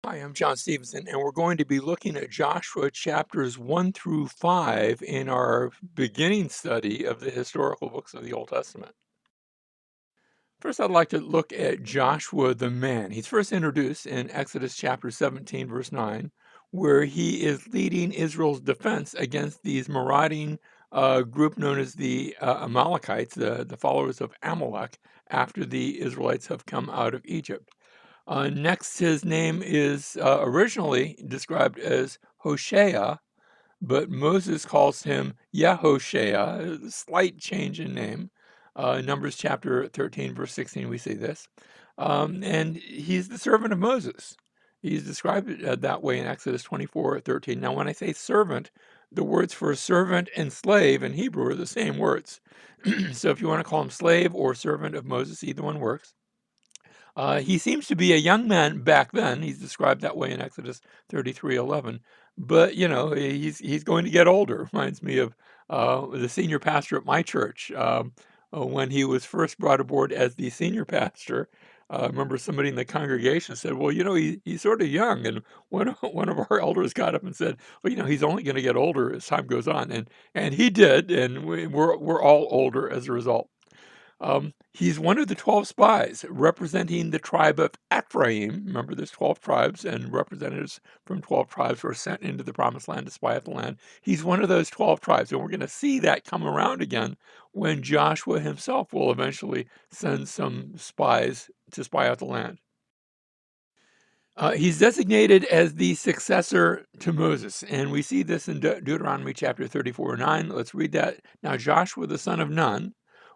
Hi, I'm John Stevenson, and we're going to be looking at Joshua chapters 1 through 5 in our beginning study of the historical books of the Old Testament. First, I'd like to look at Joshua the man. He's first introduced in Exodus chapter 17, verse 9, where he is leading Israel's defense against these marauding group known as the Amalekites, the followers of Amalek, after the Israelites have come out of Egypt. Next, his name is originally described as Hoshea, but Moses calls him Yehoshea, a slight change in name. Numbers chapter 13, verse 16, we see this. And he's the servant of Moses. He's described that way in Exodus 24:13. Now, when I say servant, the words for servant and slave in Hebrew are the same words. So if you want to call him slave or servant of Moses, either one works. He seems to be a young man back then. He's described that way in Exodus 33:11. But he's going to get older. Reminds me of the senior pastor at my church when he was first brought aboard as the senior pastor. I remember somebody in the congregation said, "Well, he's sort of young," and one of our elders got up and said, "Well, he's only going to get older as time goes on," and he did, and we're all older as a result. He's one of the 12 spies representing the tribe of Ephraim. Remember, there's 12 tribes, and representatives from 12 tribes were sent into the promised land to spy out the land. He's one of those 12 tribes, and we're going to see that come around again when Joshua himself will eventually send some spies to spy out the land. He's designated as the successor to Moses, and we see this in Deuteronomy chapter 34:9. Let's read that. Now, Joshua the son of Nun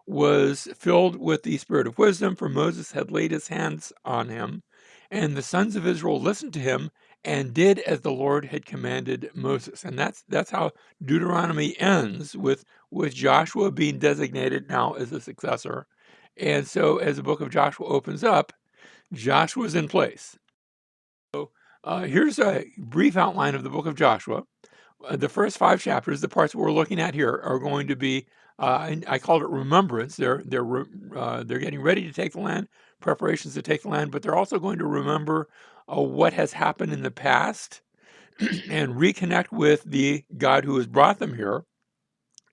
was filled with the spirit of wisdom, for Moses had laid his hands on him, and the sons of Israel listened to him and did as the Lord had commanded Moses. And that's how Deuteronomy ends with Joshua being designated now as a successor. And so, as the book of Joshua opens up, Joshua's in place. So here's a brief outline of the book of Joshua. The first 5 chapters, the parts we're looking at here, are going to be, I called it remembrance. They're getting ready to take the land, preparations to take the land, but they're also going to remember what has happened in the past and reconnect with the God who has brought them here.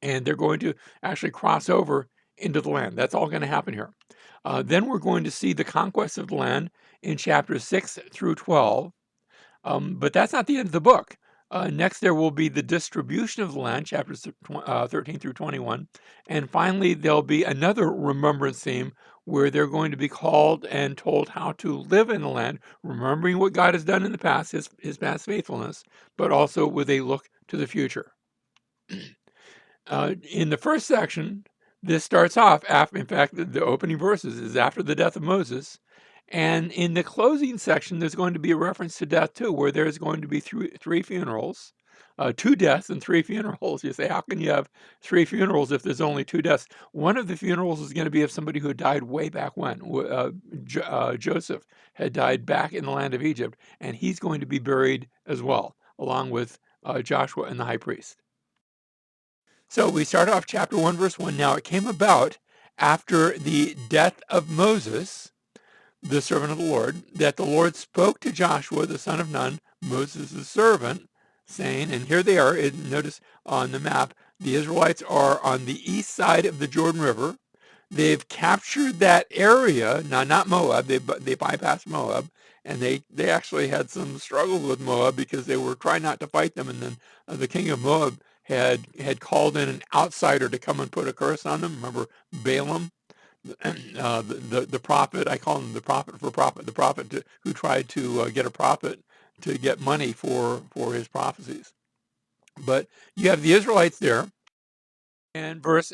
And they're going to actually cross over into the land. That's all going to happen here. Then we're going to see the conquest of the land in chapters 6 through 12. But that's not the end of the book. Next, there will be the distribution of the land, chapters 13 through 21. And finally, there'll be another remembrance theme where they're going to be called and told how to live in the land, remembering what God has done in the past, his past faithfulness, but also with a look to the future. In the first section, this starts off after, in fact, the opening verses is after the death of Moses. And in the closing section, there's going to be a reference to death too, where there's going to be three funerals, 2 deaths and 3 funerals. You say, how can you have 3 funerals if there's only 2 deaths? One of the funerals is going to be of somebody who died way back when. Joseph had died back in the land of Egypt, and he's going to be buried as well, along with Joshua and the high priest. So we start off chapter 1, verse 1. Now it came about after the death of Moses, the servant of the Lord, that the Lord spoke to Joshua, the son of Nun, Moses' servant, saying, and here they are. Notice on the map, the Israelites are on the east side of the Jordan River. They've captured that area, now not Moab, they bypassed Moab, and they actually had some struggles with Moab because they were trying not to fight them, and then the king of Moab had called in an outsider to come and put a curse on them. Remember Balaam? The prophet, I call him the prophet for profit, the prophet who tried to get a prophet to get money for his prophecies. But you have the Israelites there, and verse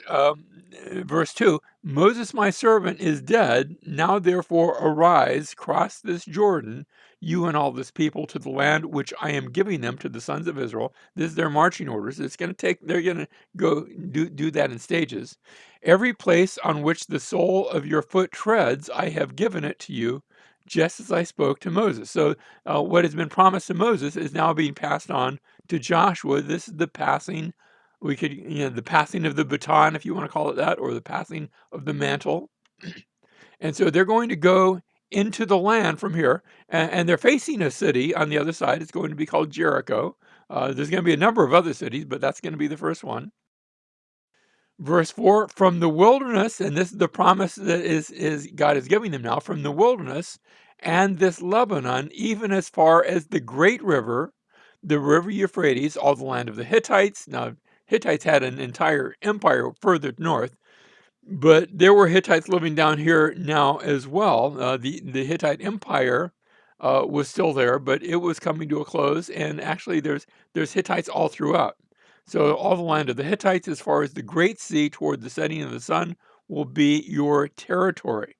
2, Moses my servant is dead. Now therefore arise, cross this Jordan, you and all this people, to the land which I am giving them to the sons of Israel. This is their marching orders. It's going to take, they're going to go do that in stages. Every place on which the sole of your foot treads, I have given it to you, just as I spoke to Moses. So what has been promised to Moses is now being passed on to Joshua. This is the passing, the passing of the baton, if you want to call it that, or the passing of the mantle. And so they're going to go into the land from here, and they're facing a city on the other side. It's going to be called Jericho. There's going to be a number of other cities, but that's going to be the first one. Verse 4, from the wilderness, and this is the promise that is God is giving them now, from the wilderness and this Lebanon, even as far as the great river, the river Euphrates, all the land of the Hittites. Now, Hittites had an entire empire further north, but there were Hittites living down here now as well. The Hittite Empire was still there, but it was coming to a close, and actually there's Hittites all throughout. So all the land of the Hittites, as far as the Great Sea toward the setting of the sun, will be your territory.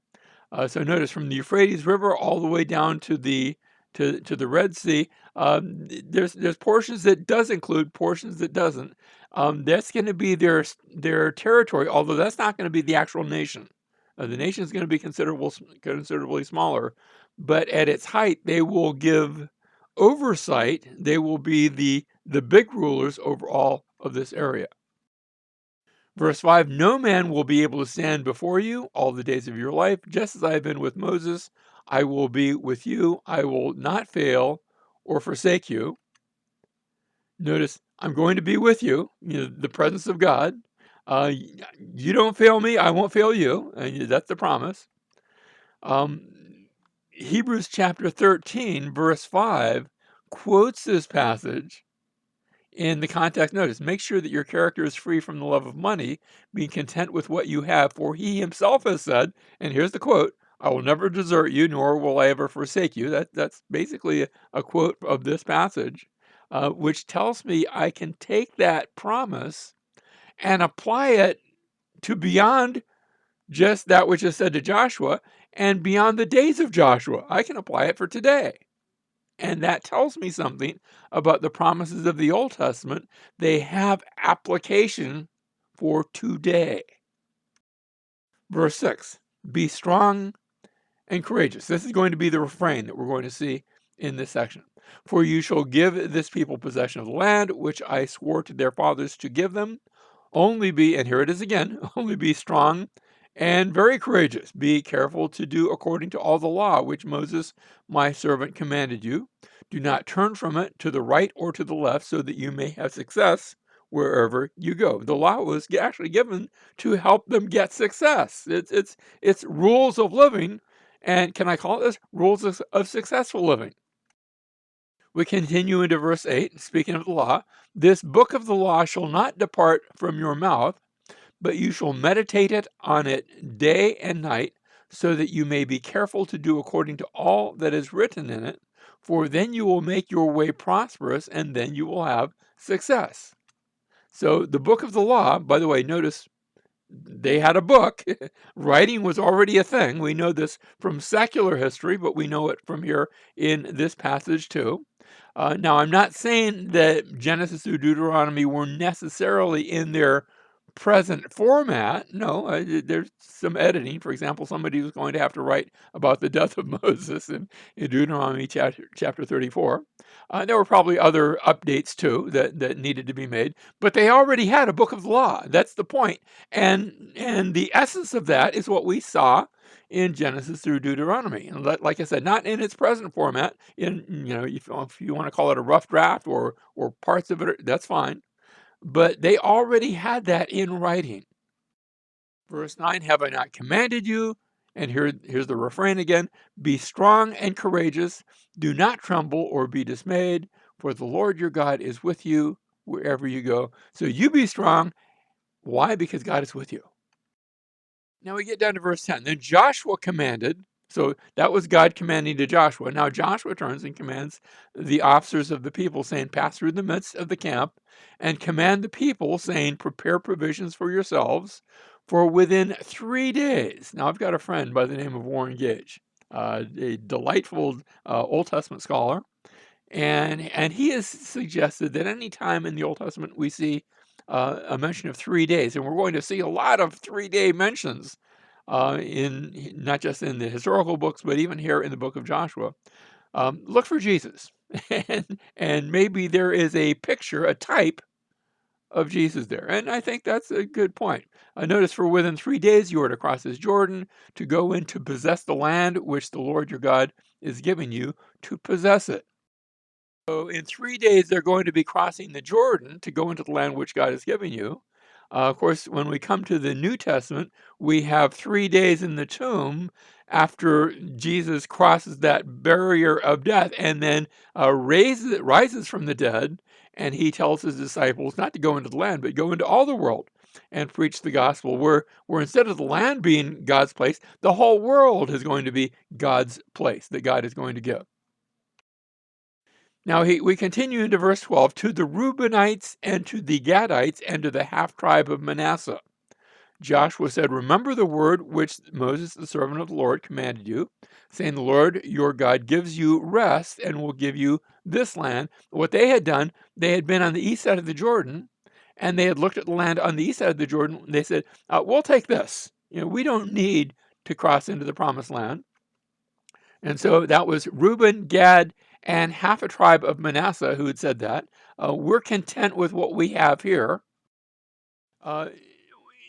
So notice from the Euphrates River all the way down to the Red Sea. There's portions that does include, portions that doesn't. That's going to be their territory, although that's not going to be the actual nation. The nation is going to be considerably smaller, but at its height, they will give oversight. They will be the big rulers over all of this area. Verse 5, no man will be able to stand before you all the days of your life. Just as I have been with Moses, I will be with you. I will not fail or forsake you. Notice, I'm going to be with you, the presence of God. You don't fail me, I won't fail you. That's the promise. Hebrews chapter 13, verse 5, quotes this passage in the context. Notice, make sure that your character is free from the love of money, being content with what you have, for he himself has said, and here's the quote, I will never desert you, nor will I ever forsake you. That's basically a quote of this passage, which tells me I can take that promise and apply it to beyond just that which is said to Joshua and beyond the days of Joshua. I can apply it for today. And that tells me something about the promises of the Old Testament. They have application for today. Verse 6, be strong and courageous. This is going to be the refrain that we're going to see in this section. For you shall give this people possession of the land, which I swore to their fathers to give them. Only be, and here it is again, only be strong and very courageous. Be careful to do according to all the law which Moses, my servant, commanded you. Do not turn from it to the right or to the left, so that you may have success wherever you go. The law was actually given to help them get success. It's rules of living, and can I call it this? Rules of successful living. We continue into verse 8, speaking of the law. This book of the law shall not depart from your mouth, but you shall meditate on it day and night, so that you may be careful to do according to all that is written in it, for then you will make your way prosperous, and then you will have success. So the book of the law, by the way, notice they had a book. Writing was already a thing. We know this from secular history, but we know it from here in this passage too. Now, I'm not saying that Genesis through Deuteronomy were necessarily in their present format. No, there's some editing. For example, somebody was going to have to write about the death of Moses in Deuteronomy chapter 34. There were probably other updates too that needed to be made, but they already had a book of the law. That's the point. And the essence of that is what we saw in Genesis through Deuteronomy. And like I said, not in its present format. If you want to call it a rough draft or parts of it, that's fine. But they already had that in writing. Verse 9, have I not commanded you? And here's the refrain again. Be strong and courageous. Do not tremble or be dismayed, for the Lord your God is with you wherever you go. So you be strong. Why? Because God is with you. Now we get down to verse 10. Then Joshua commanded. So that was God commanding to Joshua. Now Joshua turns and commands the officers of the people, saying, pass through the midst of the camp and command the people, saying, prepare provisions for yourselves, for within 3 days. Now I've got a friend by the name of Warren Gage, a delightful Old Testament scholar, and he has suggested that any time in the Old Testament we see a mention of 3 days, and we're going to see a lot of 3-day mentions in not just in the historical books, but even here in the book of Joshua. Look for Jesus, and maybe there is a picture, a type of Jesus there. And I think that's a good point. Notice, for within 3 days you are to cross this Jordan to go in to possess the land which the Lord your God is giving you to possess it. So in 3 days, they're going to be crossing the Jordan to go into the land which God is giving you. Of course, when we come to the New Testament, we have 3 days in the tomb after Jesus crosses that barrier of death and then rises from the dead. And he tells his disciples not to go into the land, but go into all the world and preach the gospel, where instead of the land being God's place, the whole world is going to be God's place that God is going to give. Now we continue into verse 12, to the Reubenites and to the Gadites and to the half tribe of Manasseh. Joshua said, remember the word which Moses, the servant of the Lord, commanded you, saying, the Lord your God gives you rest and will give you this land. What they had done, they had been on the east side of the Jordan, and they had looked at the land on the east side of the Jordan. And they said, we'll take this. We don't need to cross into the promised land. And so that was Reuben, Gad, and half a tribe of Manasseh who had said that. We're content with what we have here.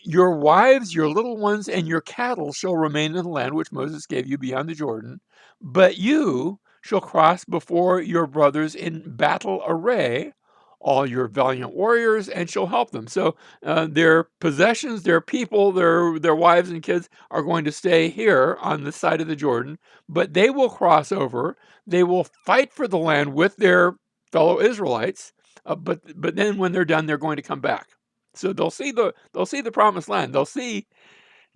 Your wives, your little ones, and your cattle shall remain in the land which Moses gave you beyond the Jordan, but you shall cross before your brothers in battle array, all your valiant warriors, and shall help them. So their possessions, their people, their wives and kids are going to stay here on the side of the Jordan, but they will cross over. They will fight for the land with their fellow Israelites, but then when they're done, they're going to come back. So they'll see the promised land. They'll see,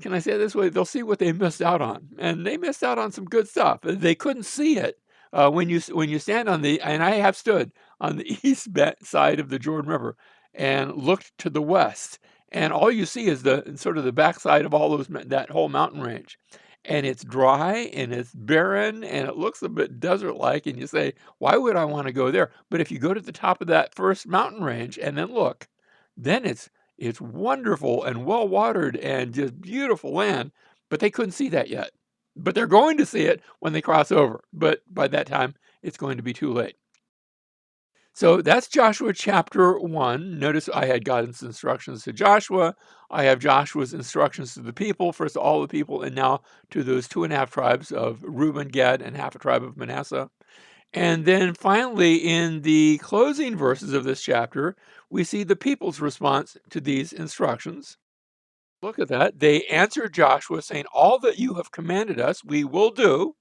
can I say it this way? They'll see what they missed out on, and they missed out on some good stuff. They couldn't see it when you stand on and I have stood on the east side of the Jordan River and looked to the west, and all you see is the sort of the backside of all that whole mountain range, and it's dry and it's barren and it looks a bit desert-like, and you say, why would I want to go there? But if you go to the top of that first mountain range and then look, then it's wonderful and well watered and just beautiful land, but they couldn't see that yet. But they're going to see it when they cross over. But by that time, it's going to be too late. So that's Joshua chapter 1. Notice I had God's instructions to Joshua. I have Joshua's instructions to the people, first to all the people, and now to those 2.5 tribes of Reuben, Gad, and half a tribe of Manasseh. And then finally, in the closing verses of this chapter, we see the people's response to these instructions. Look at that. They answered Joshua, saying, all that you have commanded us, we will do.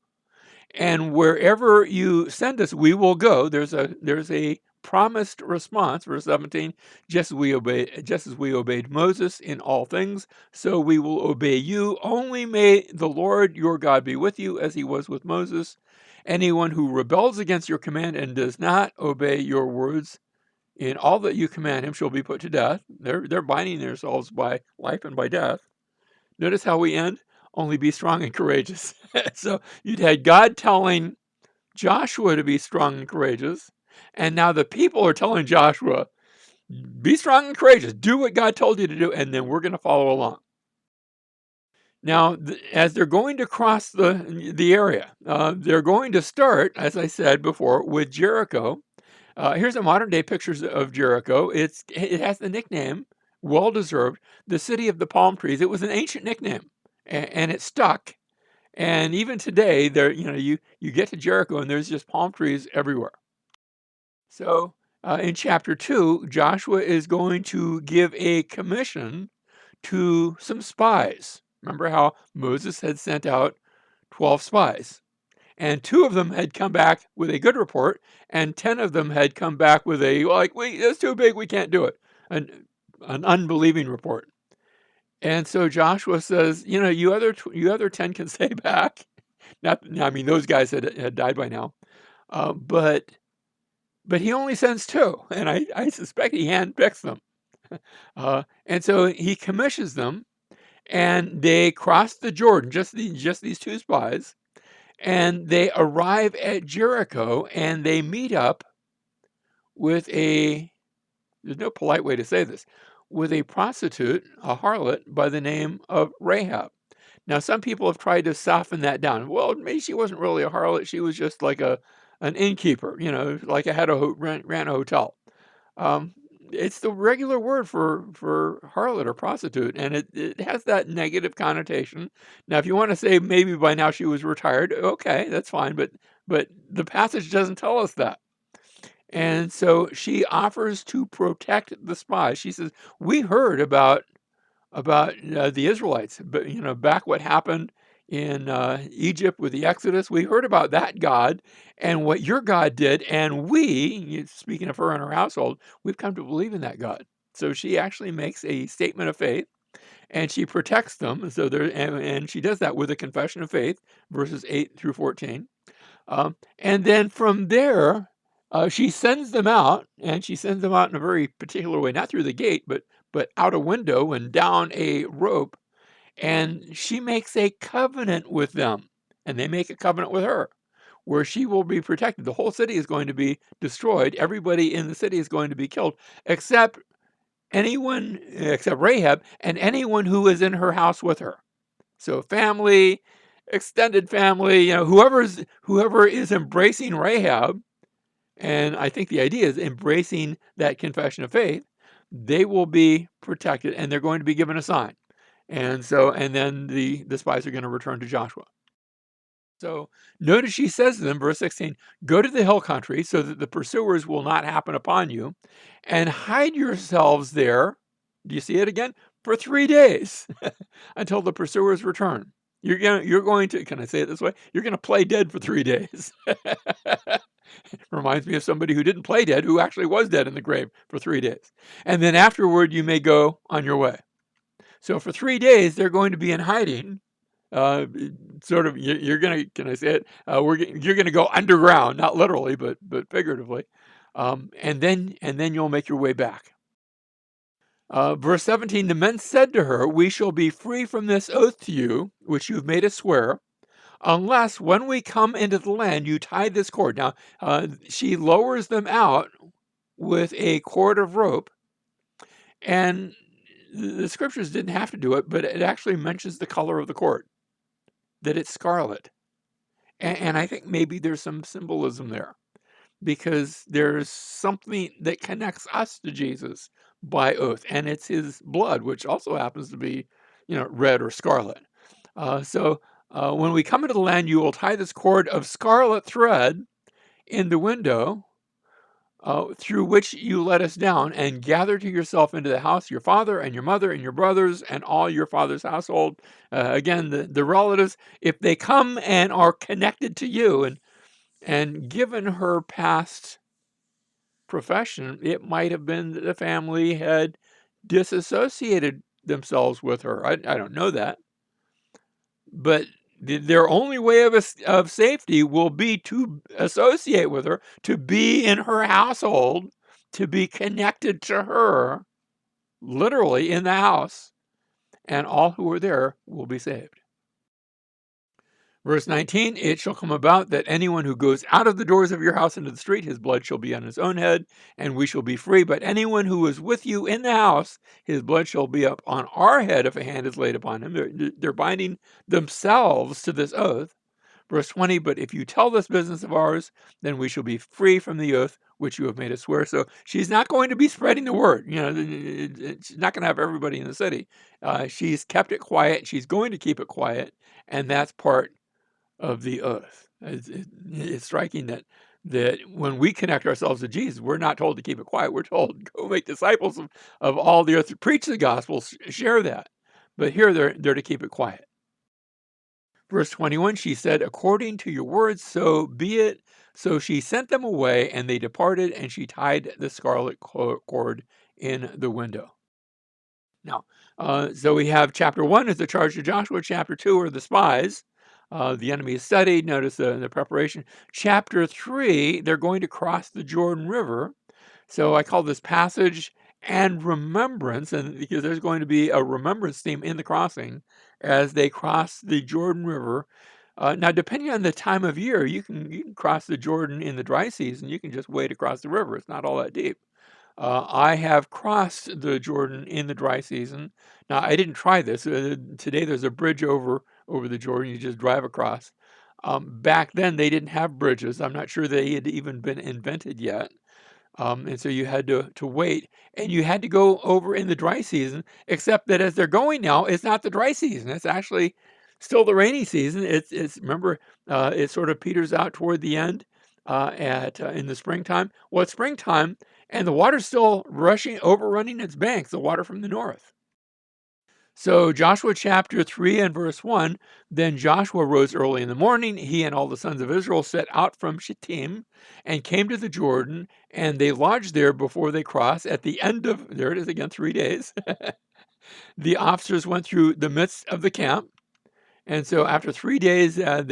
And wherever you send us, we will go. There's a promised response, verse 17, just as we obeyed Moses in all things, so we will obey you. Only may the Lord your God be with you as he was with Moses. Anyone who rebels against your command and does not obey your words in all that you command him shall be put to death. They're binding themselves by life and by death. Notice how we end. Only be strong and courageous. So you'd had God telling Joshua to be strong and courageous, and now the people are telling Joshua, be strong and courageous. Do what God told you to do, and then we're going to follow along. Now, as they're going to cross the area, they're going to start, as I said before, with Jericho. Here's a modern day picture of Jericho. It has the nickname, well deserved, the city of the palm trees. It was an ancient nickname, and it stuck. And even today, you get to Jericho and there's just palm trees everywhere. So in chapter 2, Joshua is going to give a commission to some spies. Remember how Moses had sent out 12 spies, and 2 of them had come back with a good report, and 10 of them had come back with it's too big, we can't do it, an unbelieving report. And so Joshua says, you other 10 can stay back. Those guys had died by now, but he only sends 2, and I suspect he handpicks them. And so he commissions them, and they cross the Jordan, just these 2 spies, and they arrive at Jericho, and they meet up with there's no polite way to say this, with a prostitute, a harlot, by the name of Rahab. Now, some people have tried to soften that down. Well, maybe she wasn't really a harlot. She was just like an innkeeper, like ran a hotel. It's the regular word for harlot or prostitute, and it has that negative connotation. Now, if you want to say maybe by now she was retired, okay, that's fine, but the passage doesn't tell us that. And so she offers to protect the spies. She says, "We heard about the Israelites, but back what happened in Egypt with the Exodus. We heard about that God and what your God did, and speaking of her and her household, we've come to believe in that God." So she actually makes a statement of faith, and she protects them. So and she does that with a confession of faith, verses 8 through 14. And then from there, she sends them out, and she sends them out in a very particular way, not through the gate, but out a window and down a rope. And she makes a covenant with them, and they make a covenant with her, where she will be protected. The whole city is going to be destroyed. Everybody in the city is going to be killed, except Rahab and anyone who is in her house with her. So family, extended family, whoever is embracing Rahab, and I think the idea is embracing that confession of faith, they will be protected, and they're going to be given a sign. And then the spies are going to return to Joshua. So notice she says to them, verse 16, "Go to the hill country so that the pursuers will not happen upon you, and hide yourselves there." Do you see it again? For 3 days until the pursuers return. You're going to, can I say it this way? You're going to play dead for 3 days. Reminds me of somebody who didn't play dead, who actually was dead in the grave for 3 days. And then afterward, you may go on your way. So for 3 days, they're going to be in hiding. Sort of, you're going to, can I say it? You're going to go underground, not literally, but figuratively. And then you'll make your way back. Verse 17, the men said to her, "We shall be free from this oath to you, which you've made us swear, unless when we come into the land, you tie this cord." Now, she lowers them out with a cord of rope, and the scriptures didn't have to do it, but it actually mentions the color of the cord, that it's scarlet. And I think maybe there's some symbolism there, because there's something that connects us to Jesus by oath, and it's his blood, which also happens to be, red or scarlet. So when we come into the land, you will tie this cord of scarlet thread in the window through which you let us down, and gather to yourself into the house your father and your mother and your brothers and all your father's household. Again, the relatives, if they come and are connected to you, and given her past profession, it might have been that the family had disassociated themselves with her. I don't know that. But their only way of safety will be to associate with her, to be in her household, to be connected to her, literally in the house, and all who are there will be saved. Verse 19, it shall come about that anyone who goes out of the doors of your house into the street, his blood shall be on his own head, and we shall be free. But anyone who is with you in the house, his blood shall be up on our head if a hand is laid upon him. They're binding themselves to this oath. Verse 20, but if you tell this business of ours, then we shall be free from the oath which you have made us swear. So she's not going to be spreading the word. She's not going to have everybody in the city. She's kept it quiet. She's going to keep it quiet. And that's part of the oath. It's striking that when we connect ourselves to Jesus, we're not told to keep it quiet. We're told, go make disciples of all the earth, preach the gospel, share that. But here they're to keep it quiet. Verse 21, she said, according to your words, so be it. So she sent them away, and they departed, and she tied the scarlet cord in the window. Now, so we have chapter 1 is the charge to Joshua. Chapter 2 are the spies. The enemy is studied. Notice the preparation. Chapter 3, they're going to cross the Jordan River. So I call this passage and remembrance, and because there's going to be a remembrance theme in the crossing as they cross the Jordan River. Now, depending on the time of year, you can cross the Jordan in the dry season. You can just wade across the river. It's not all that deep. I have crossed the Jordan in the dry season. Now, I didn't try this. Today, there's a bridge over the Jordan. You just drive across. Back then, they didn't have bridges. I'm not sure they had even been invented yet. And so you had to wait, and you had to go over in the dry season, except that as they're going now, it's not the dry season. It's actually still the rainy season. It's remember, it sort of peters out toward the end at in the springtime. Well, it's springtime, and the water's still rushing, overrunning its banks, the water from the north. So Joshua chapter 3 and verse 1, then Joshua rose early in the morning, he and all the sons of Israel set out from Shittim and came to the Jordan, and they lodged there before they crossed. At the end of, there it is again, 3 days, the officers went through the midst of the camp. And so after 3 days, they're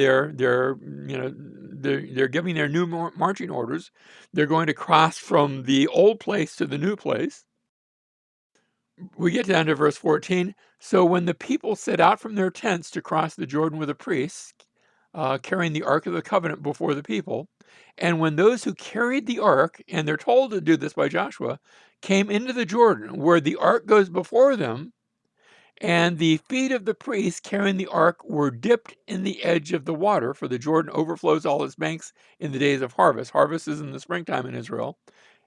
giving their new marching orders. They're going to cross from the old place to the new place. We get down to verse 14. So when the people set out from their tents to cross the Jordan with the priests, carrying the Ark of the Covenant before the people, and when those who carried the Ark, and they're told to do this by Joshua, came into the Jordan, where the Ark goes before them, and the feet of the priests carrying the Ark were dipped in the edge of the water, for the Jordan overflows all its banks in the days of harvest. Harvest is in the springtime in Israel.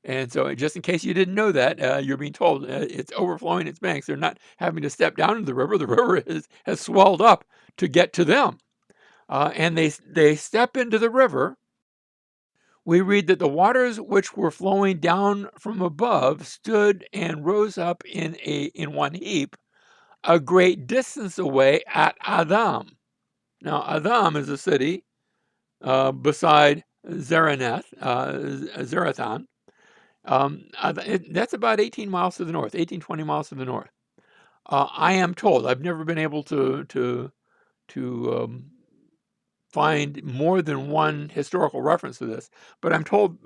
And so, just in case you didn't know that, you're being told it's overflowing its banks. They're not having to step down into the river. The river has swelled up to get to them. And they step into the river. We read that the waters which were flowing down from above stood and rose up in one heap, a great distance away at Adam. Now, Adam is a city beside Zarethan. That's about 18 miles to the north, 18, 20 miles to the north. I am told, I've never been able to find more than one historical reference to this, but I'm told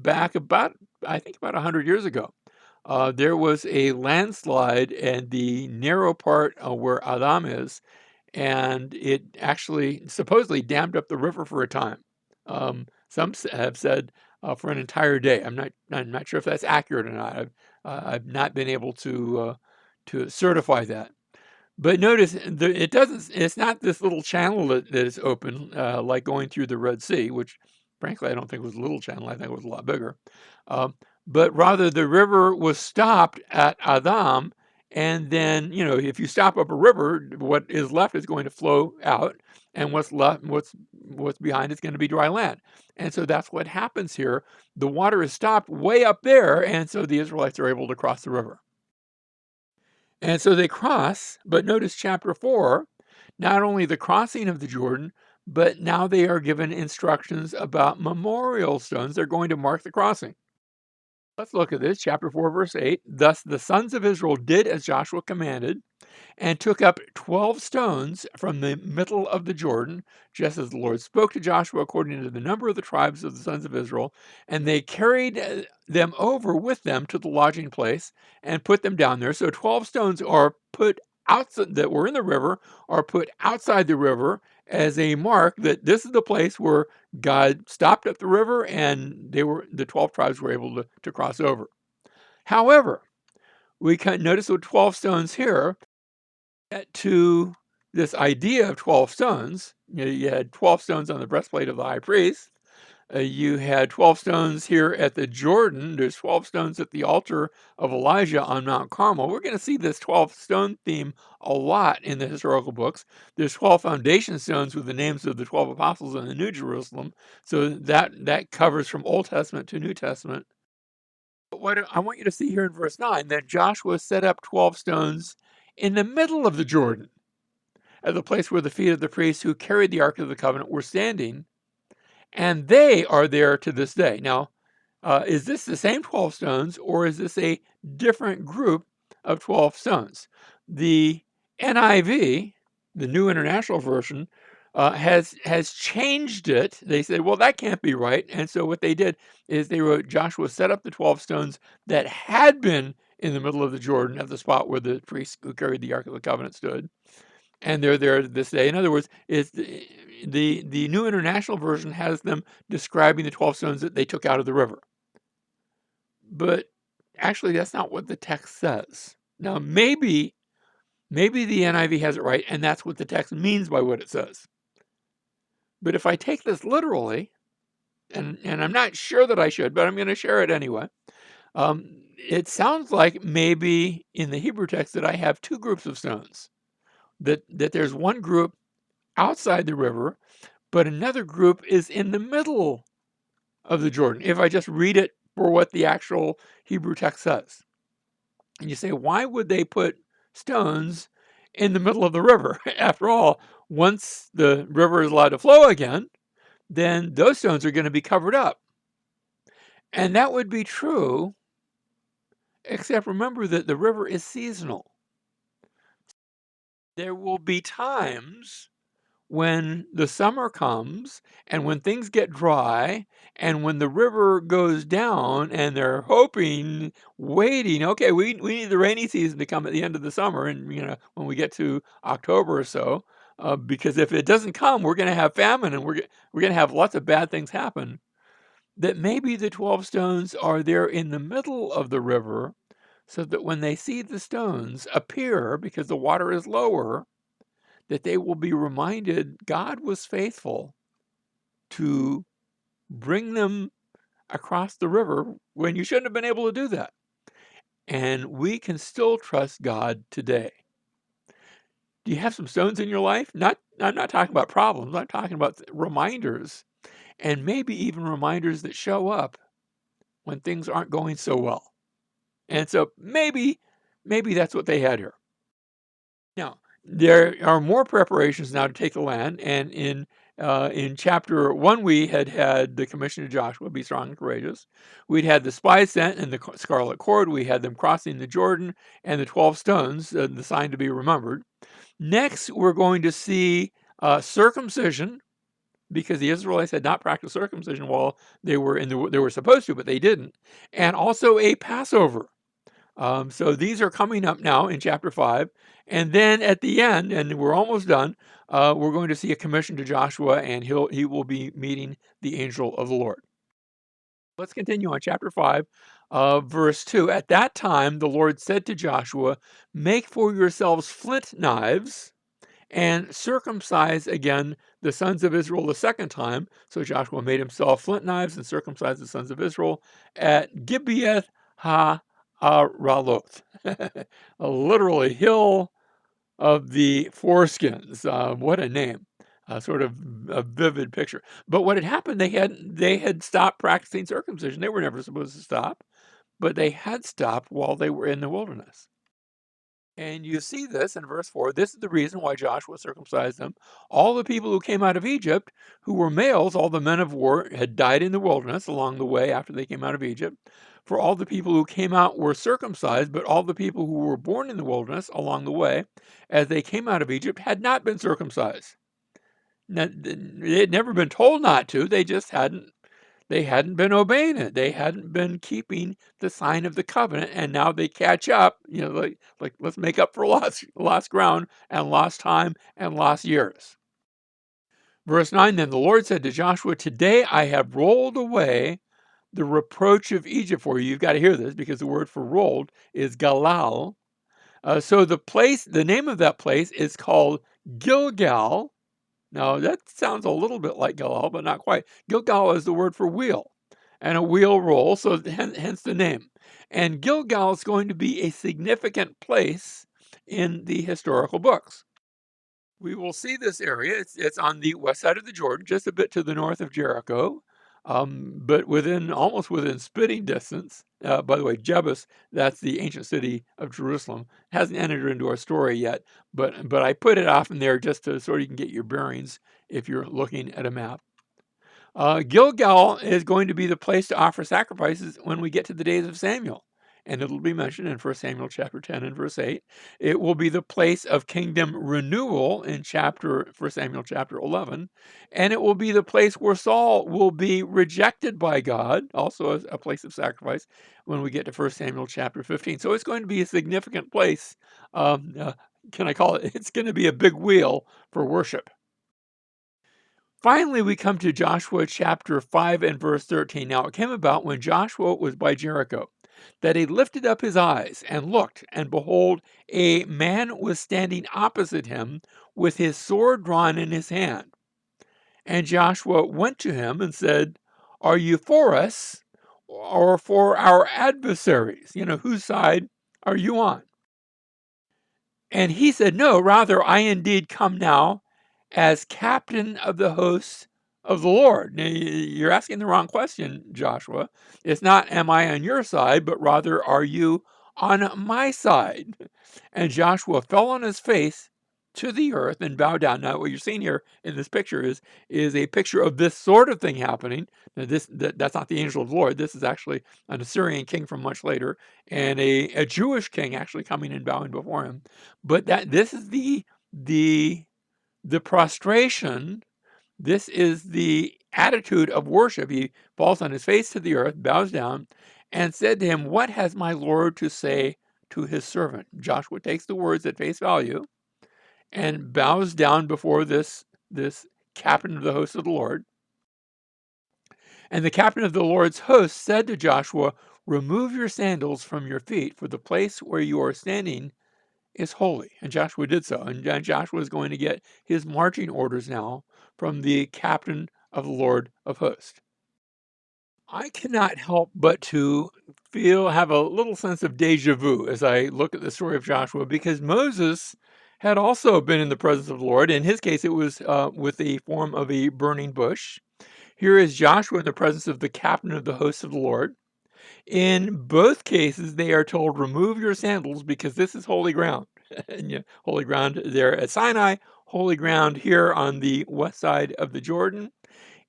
back about, I think about 100 years ago, there was a landslide in the narrow part where Adam is, and it actually supposedly dammed up the river for a time. Some have said for an entire day. I'm not sure if that's accurate or not. I've not been able to certify that. But notice it doesn't. It's not this little channel that is open like going through the Red Sea, which frankly I don't think was a little channel. I think it was a lot bigger. But rather the river was stopped at Adam, and then if you stop up a river, what is left is going to flow out, and what's left, what's behind is going to be dry land. And so that's what happens here. The water is stopped way up there, and so the Israelites are able to cross the river. And so they cross, but notice chapter 4, not only the crossing of the Jordan, but now they are given instructions about memorial stones. They're going to mark the crossing. Let's look at this, chapter 4, verse 8. Thus the sons of Israel did as Joshua commanded, and took up 12 stones from the middle of the Jordan, just as the Lord spoke to Joshua according to the number of the tribes of the sons of Israel. And they carried them over with them to the lodging place and put them down there. So 12 stones are put outside that were in the river, are put outside the river as a mark that this is the place where God stopped up the river and the 12 tribes were able to cross over. However, we can notice the 12 stones here to this idea of 12 stones. You had 12 stones on the breastplate of the high priest. You had 12 stones here at the Jordan. There's 12 stones at the altar of Elijah on Mount Carmel. We're going to see this 12 stone theme a lot in the historical books. There's 12 foundation stones with the names of the 12 apostles in the New Jerusalem. So that covers from Old Testament to New Testament. But what I want you to see here in verse 9, that Joshua set up 12 stones in the middle of the Jordan, at the place where the feet of the priests who carried the Ark of the Covenant were standing, and they are there to this day. Now, is this the same 12 stones, or is this a different group of 12 stones? The NIV, the New International Version, has changed it. They said, well, that can't be right. And so what they did is they wrote, Joshua set up the 12 stones that had been in the middle of the Jordan at the spot where the priests who carried the Ark of the Covenant stood. And they're there this day. In other words, it's the New International Version has them describing the 12 stones that they took out of the river. But actually, that's not what the text says. Now, maybe the NIV has it right, and that's what the text means by what it says. But if I take this literally, and I'm not sure that I should, but I'm going to share it anyway. It sounds like maybe in the Hebrew text that I have two groups of stones. That there's one group outside the river, but another group is in the middle of the Jordan, if I just read it for what the actual Hebrew text says. And you say, why would they put stones in the middle of the river? After all, once the river is allowed to flow again, then those stones are going to be covered up. And that would be true, except remember that the river is seasonal. There will be times when the summer comes and when things get dry and when the river goes down and they're hoping, waiting, okay, we need the rainy season to come at the end of the summer and, when we get to October or so, because if it doesn't come, we're going to have famine and we're going to have lots of bad things happen. That maybe the 12 stones are there in the middle of the river so that when they see the stones appear because the water is lower, that they will be reminded God was faithful to bring them across the river when you shouldn't have been able to do that. And we can still trust God today. Do you have some stones in your life? I'm not talking about problems. I'm talking about reminders, and maybe even reminders that show up when things aren't going so well. And so maybe that's what they had here. Now, there are more preparations now to take the land, and in chapter 1, we had the commission to Joshua, be strong and courageous. We'd had the spies sent and the scarlet cord. We had them crossing the Jordan and the 12 stones, the sign to be remembered. Next, we're going to see circumcision, because the Israelites had not practiced circumcision while they were supposed to, but they didn't, and also a Passover. So these are coming up now in chapter 5. And then at the end, and we're almost done, we're going to see a commission to Joshua, and he will be meeting the angel of the Lord. Let's continue on chapter 5, verse 2. At that time, the Lord said to Joshua, make for yourselves flint knives and circumcise again the sons of Israel the second time. So Joshua made himself flint knives and circumcised the sons of Israel at Gibeath Raloth, literally hill of the foreskins. What a name! Sort of a vivid picture. But what had happened, they had stopped practicing circumcision. They were never supposed to stop, but they had stopped while they were in the wilderness. And you see this in verse 4. This is the reason why Joshua circumcised them. All the people who came out of Egypt, who were males, all the men of war, had died in the wilderness along the way after they came out of Egypt. For all the people who came out were circumcised, but all the people who were born in the wilderness along the way, as they came out of Egypt, had not been circumcised. Now, they had never been told not to. They just hadn't been obeying it. They hadn't been keeping the sign of the covenant, and now they catch up, like let's make up for lost ground and lost time and lost years. Verse 9, then the Lord said to Joshua, today I have rolled away the reproach of Egypt for you. You've got to hear this because the word for rolled is galal. So the name of that place is called Gilgal. Now, that sounds a little bit like Gilgal, but not quite. Gilgal is the word for wheel, and a wheel roll, so hence the name. And Gilgal is going to be a significant place in the historical books. We will see this area. It's on the west side of the Jordan, just a bit to the north of Jericho, but almost within spitting distance. By the way, Jebus, that's the ancient city of Jerusalem, hasn't entered into our story yet, but I put it off in there just so you can get your bearings if you're looking at a map. Gilgal is going to be the place to offer sacrifices when we get to the days of Samuel. And it'll be mentioned in 1 Samuel chapter 10 and verse 8. It will be the place of kingdom renewal in 1 Samuel chapter 11. And it will be the place where Saul will be rejected by God, also as a place of sacrifice, when we get to 1 Samuel chapter 15. So it's going to be a significant place. Can I call it? It's going to be a big wheel for worship. Finally, we come to Joshua chapter 5 and verse 13. Now, it came about when Joshua was by Jericho that he lifted up his eyes and looked, and behold, a man was standing opposite him with his sword drawn in his hand. And Joshua went to him and said, Are you for us or for our adversaries? Whose side are you on? And he said, No, rather, I indeed come now as captain of the hosts of the Lord. Now, you're asking the wrong question, Joshua. It's not, am I on your side, but rather, are you on my side? And Joshua fell on his face to the earth and bowed down. Now, what you're seeing here in this picture is a picture of this sort of thing happening. Now, that's not the angel of the Lord. This is actually an Assyrian king from much later, and a Jewish king actually coming and bowing before him. But this is the prostration. This is the attitude of worship. He falls on his face to the earth, bows down, and said to him, What has my Lord to say to his servant? Joshua takes the words at face value and bows down before this captain of the host of the Lord. And the captain of the Lord's host said to Joshua, Remove your sandals from your feet, for the place where you are standing is holy. And Joshua did so. And Joshua is going to get his marching orders now from the captain of the Lord of hosts. I cannot help but to have a little sense of deja vu as I look at the story of Joshua, because Moses had also been in the presence of the Lord. In his case, it was with the form of a burning bush. Here is Joshua in the presence of the captain of the hosts of the Lord. In both cases, they are told, remove your sandals because this is holy ground. And, holy ground there at Sinai, holy ground here on the west side of the Jordan.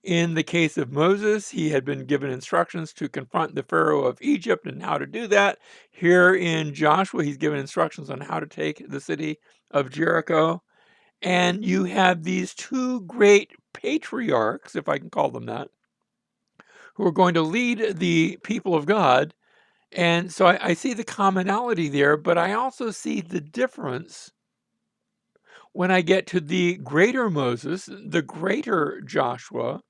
In the case of Moses, he had been given instructions to confront the Pharaoh of Egypt and how to do that. Here in Joshua, he's given instructions on how to take the city of Jericho. And you have these two great patriarchs, if I can call them that, who are going to lead the people of God. And so I see the commonality there, but I also see the difference when I get to the greater Moses, the greater Joshua,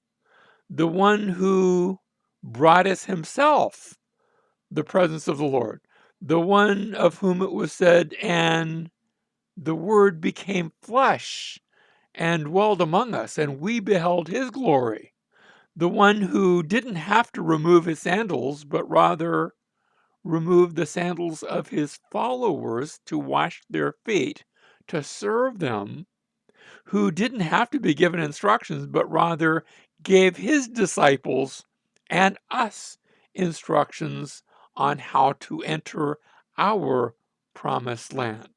the one who brought us himself the presence of the Lord, the one of whom it was said, and the Word became flesh and dwelled among us, and we beheld his glory, the one who didn't have to remove his sandals, but rather removed the sandals of his followers to wash their feet, to serve them, who didn't have to be given instructions, but rather gave his disciples and us instructions on how to enter our promised land.